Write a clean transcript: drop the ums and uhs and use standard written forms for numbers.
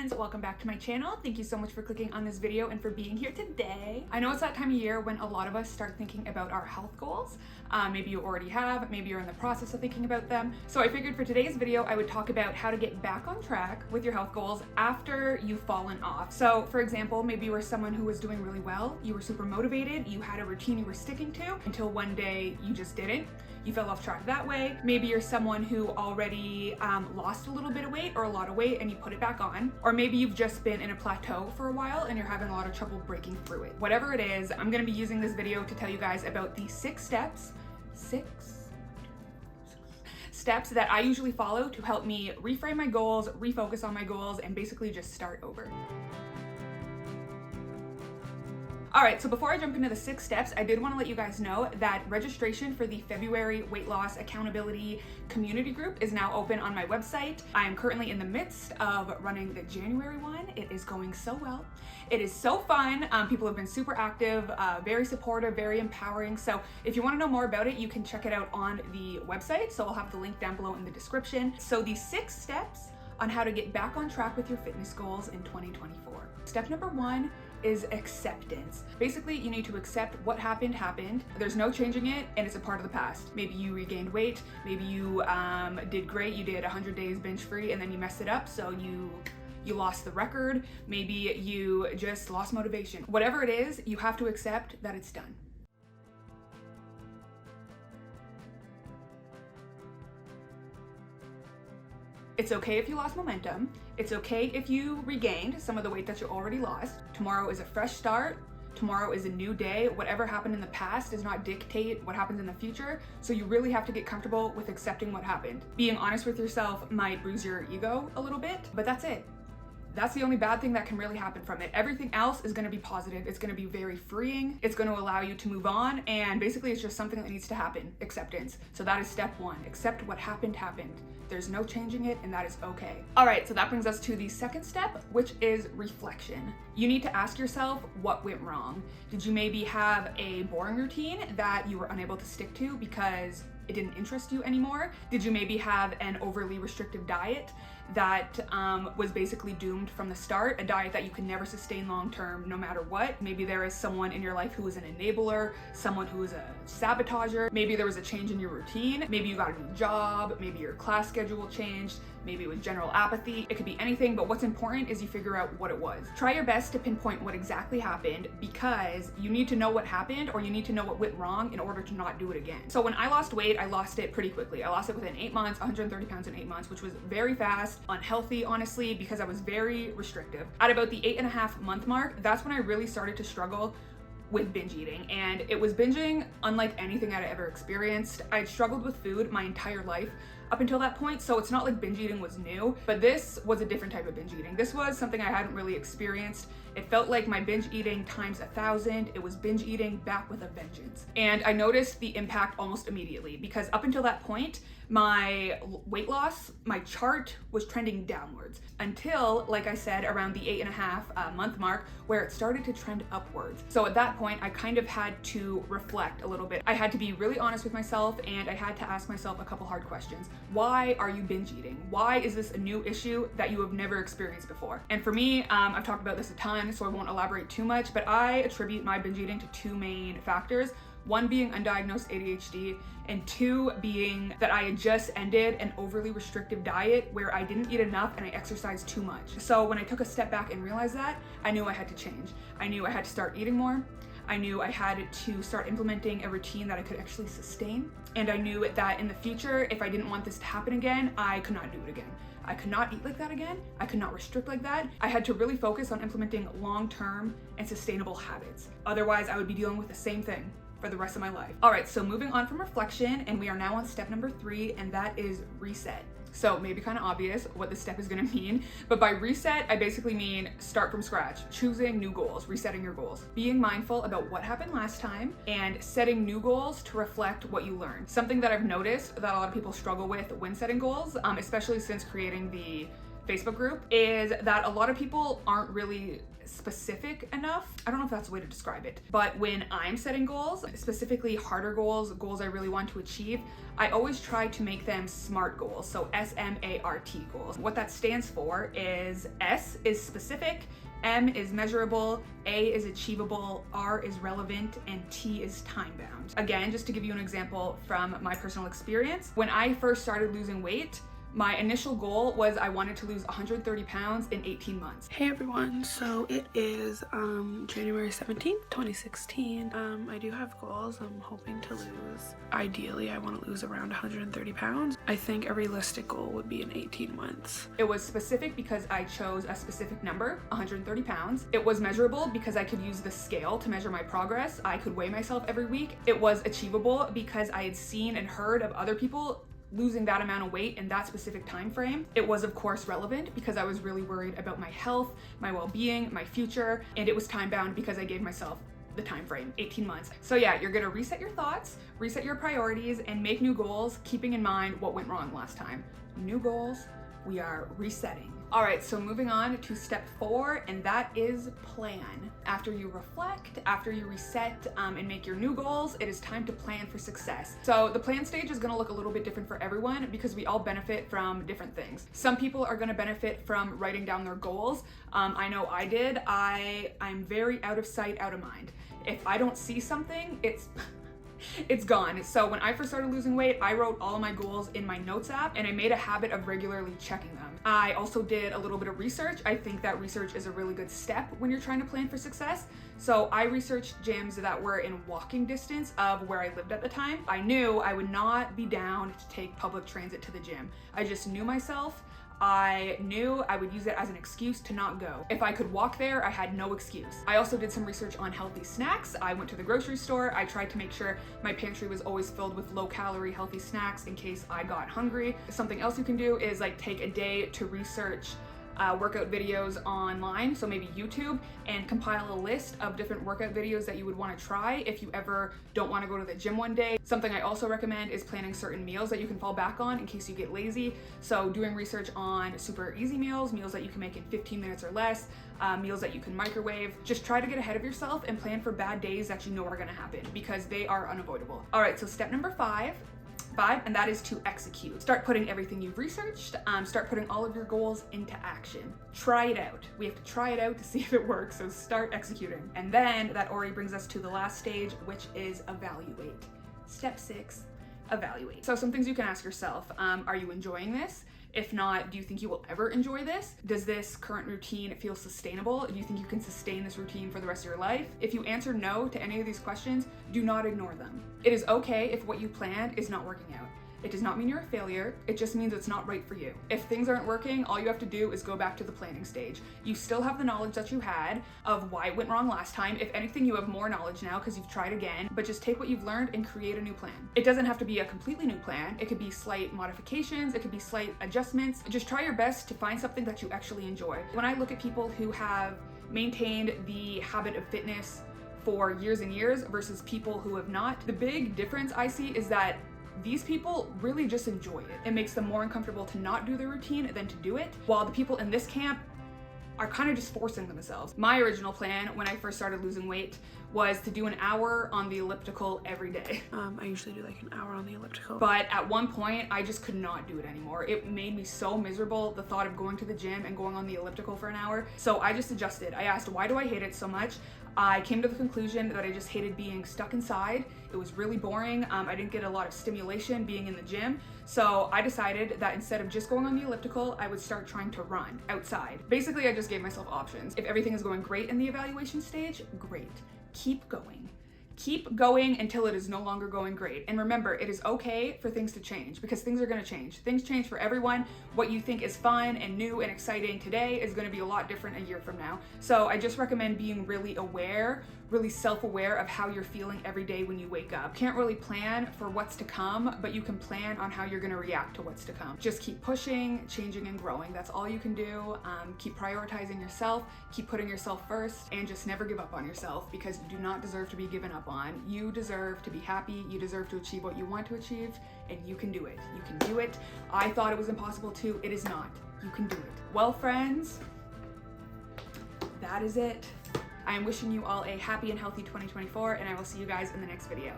friends, welcome back to my channel. Thank you so much for clicking on this video and for being here today. I know it's that time of year when a lot of us start thinking about our health goals. Maybe you already have, maybe you're in the process of thinking about them. So I figured for today's video, I would talk about how to get back on track with your health goals after you've fallen off. So for example, maybe you were someone who was doing really well, you were super motivated, you had a routine you were sticking to until one day you just didn't. You fell off track that way. Maybe you're someone who already lost a little bit of weight or a lot of weight and you put it back on. Or maybe you've just been in a plateau for a while and you're having a lot of trouble breaking through it. Whatever it is, I'm gonna be using this video to tell you guys about the six steps that I usually follow to help me reframe my goals, refocus on my goals, and basically just start over. All right, so before I jump into the 6 steps, I did want to let you guys know that registration for the February Weight Loss Accountability Community Group is now open on my website. I am currently in the midst of running the January one. It is going so well. It is so fun. People have been super active, very supportive, very empowering. So if you want to know more about it, you can check it out on the website. So I'll have the link down below in the description. So the 6 steps on how to get back on track with your fitness goals in 2024. Step number 1 is acceptance. Basically, you need to accept what happened. There's no changing it, and it's a part of the past. Maybe you regained weight, maybe you did great, you did 100 days binge free, and then you messed it up, so you lost the record. Maybe you just lost motivation. Whatever it is, you have to accept that it's done. It's okay if you lost momentum. It's okay if you regained some of the weight that you already lost. Tomorrow is a fresh start. Tomorrow is a new day. Whatever happened in the past does not dictate what happens in the future. So you really have to get comfortable with accepting what happened. Being honest with yourself might bruise your ego a little bit, but that's it. That's the only bad thing that can really happen from it. Everything else is gonna be positive. It's gonna be very freeing. It's gonna allow you to move on. And basically it's just something that needs to happen, acceptance. So that is step 1. Accept what happened. There's no changing it, and that is okay. All right, so that brings us to the 2nd step, which is reflection. You need to ask yourself what went wrong. Did you maybe have a boring routine that you were unable to stick to because it didn't interest you anymore? Did you maybe have an overly restrictive diet that was basically doomed from the start, a diet that you can never sustain long term no matter what? Maybe there is someone in your life who is an enabler, someone who is a sabotager. Maybe there was a change in your routine. Maybe you got a new job. Maybe your class schedule changed. Maybe it was general apathy. It could be anything, but what's important is you figure out what it was. Try your best to pinpoint what exactly happened, because you need to know what happened, or you need to know what went wrong in order to not do it again. So when I lost weight, I lost it pretty quickly. I lost it within 8 months, 130 pounds in 8 months, which was very fast, unhealthy, honestly, because I was very restrictive. At about the 8.5 month mark, that's when I really started to struggle with binge eating, and it was binging unlike anything I'd ever experienced. I'd struggled with food my entire life up until that point, so it's not like binge eating was new, but this was a different type of binge eating. This was something I hadn't really experienced. It felt like my binge eating times 1,000. It was binge eating back with a vengeance. And I noticed the impact almost immediately, because up until that point, my weight loss, my chart was trending downwards until, like I said, around the 8.5 month mark, where it started to trend upwards. So at that point, I kind of had to reflect a little bit. I had to be really honest with myself, and I had to ask myself a couple hard questions. Why are you binge eating? Why is this a new issue that you have never experienced before? And for me, I've talked about this a ton, so I won't elaborate too much, but I attribute my binge eating to 2 main factors. 1 being undiagnosed ADHD, and 2 being that I had just ended an overly restrictive diet where I didn't eat enough and I exercised too much. So when I took a step back and realized that, I knew I had to change. I knew I had to start eating more. I knew I had to start implementing a routine that I could actually sustain. And I knew that in the future, if I didn't want this to happen again, I could not do it again. I could not eat like that again. I could not restrict like that. I had to really focus on implementing long-term and sustainable habits. Otherwise, I would be dealing with the same thing for the rest of my life. All right, so moving on from reflection, and we are now on step number 3, and that is reset. So maybe kind of obvious what this step is gonna mean, but by reset, I basically mean start from scratch, choosing new goals, resetting your goals, being mindful about what happened last time, and setting new goals to reflect what you learned. Something that I've noticed that a lot of people struggle with when setting goals, especially since creating the Facebook group is that a lot of people aren't really specific enough. I don't know if that's the way to describe it, but when I'm setting goals, specifically harder goals I really want to achieve, I always try to make them SMART goals. So SMART goals. What that stands for is S is specific, M is measurable, A is achievable, R is relevant, and T is time bound. Again, just to give you an example from my personal experience, when I first started losing weight, my initial goal was I wanted to lose 130 pounds in 18 months. Hey everyone, so it is January 17th, 2016. I do have goals. I'm hoping to lose, ideally I want to lose around 130 pounds. I think a realistic goal would be in 18 months. It was specific because I chose a specific number, 130 pounds. It was measurable because I could use the scale to measure my progress. I could weigh myself every week. It was achievable because I had seen and heard of other people losing that amount of weight in that specific time frame. It was of course relevant because I was really worried about my health, my well-being, my future, and it was time bound because I gave myself the time frame, 18 months. So yeah, you're gonna reset your thoughts, reset your priorities, and make new goals, keeping in mind what went wrong last time. New goals, we are resetting. All right, so moving on to step 4, and that is plan. After you reflect, after you reset and make your new goals, it is time to plan for success. So the plan stage is gonna look a little bit different for everyone because we all benefit from different things. Some people are gonna benefit from writing down their goals. I know I did. I'm very out of sight, out of mind. If I don't see something, it's gone. So when I first started losing weight, I wrote all of my goals in my notes app and I made a habit of regularly checking them. I also did a little bit of research. I think that research is a really good step when you're trying to plan for success. So I researched gyms that were in walking distance of where I lived at the time. I knew I would not be down to take public transit to the gym. I just knew myself. I knew I would use it as an excuse to not go. If I could walk there, I had no excuse. I also did some research on healthy snacks. I went to the grocery store. I tried to make sure my pantry was always filled with low-calorie healthy snacks in case I got hungry. Something else you can do is like take a day to research workout videos online, so maybe YouTube, and compile a list of different workout videos that you would want to try if you ever don't want to go to the gym one day. Something I also recommend is planning certain meals that you can fall back on in case you get lazy. So doing research on super easy meals that you can make in 15 minutes or less, meals that you can microwave. Just try to get ahead of yourself and plan for bad days that you know are going to happen because they are unavoidable. All right, so step number 5, and that is to execute. Start putting everything you've researched, start putting all of your goals into action. Try it out. We have to try it out to see if it works, so start executing. And then that already brings us to the last stage, which is evaluate. Step 6, evaluate. So some things you can ask yourself, are you enjoying this? If not, do you think you will ever enjoy this? Does this current routine feel sustainable? Do you think you can sustain this routine for the rest of your life? If you answer no to any of these questions, do not ignore them. It is okay if what you planned is not working out. It does not mean you're a failure. It just means it's not right for you. If things aren't working, all you have to do is go back to the planning stage. You still have the knowledge that you had of why it went wrong last time. If anything, you have more knowledge now because you've tried again, but just take what you've learned and create a new plan. It doesn't have to be a completely new plan. It could be slight modifications. It could be slight adjustments. Just try your best to find something that you actually enjoy. When I look at people who have maintained the habit of fitness for years and years versus people who have not, the big difference I see is that these people really just enjoy it. It makes them more uncomfortable to not do the routine than to do it, while the people in this camp are kind of just forcing themselves. My original plan when I first started losing weight was to do an hour on the elliptical every day. I usually do like an hour on the elliptical. But at one point, I just could not do it anymore. It made me so miserable, the thought of going to the gym and going on the elliptical for an hour. So I just adjusted. I asked, why do I hate it so much? I came to the conclusion that I just hated being stuck inside. It was really boring. I didn't get a lot of stimulation being in the gym. So I decided that instead of just going on the elliptical, I would start trying to run outside. Basically, I just gave myself options. If everything is going great in the evaluation stage, great. Keep going. Keep going until it is no longer going great. And remember, it is okay for things to change because things are gonna change. Things change for everyone. What you think is fun and new and exciting today is gonna be a lot different a year from now. So I just recommend being really aware, really self-aware of how you're feeling every day when you wake up. Can't really plan for what's to come, but you can plan on how you're gonna react to what's to come. Just keep pushing, changing, and growing. That's all you can do. Keep prioritizing yourself, keep putting yourself first, and just never give up on yourself because you do not deserve to be given up on. You deserve to be happy, you deserve to achieve what you want to achieve, and you can do it. You can do it. I thought it was impossible too. It is not. You can do it. Well, friends, that is it. I am wishing you all a happy and healthy 2024, and I will see you guys in the next video.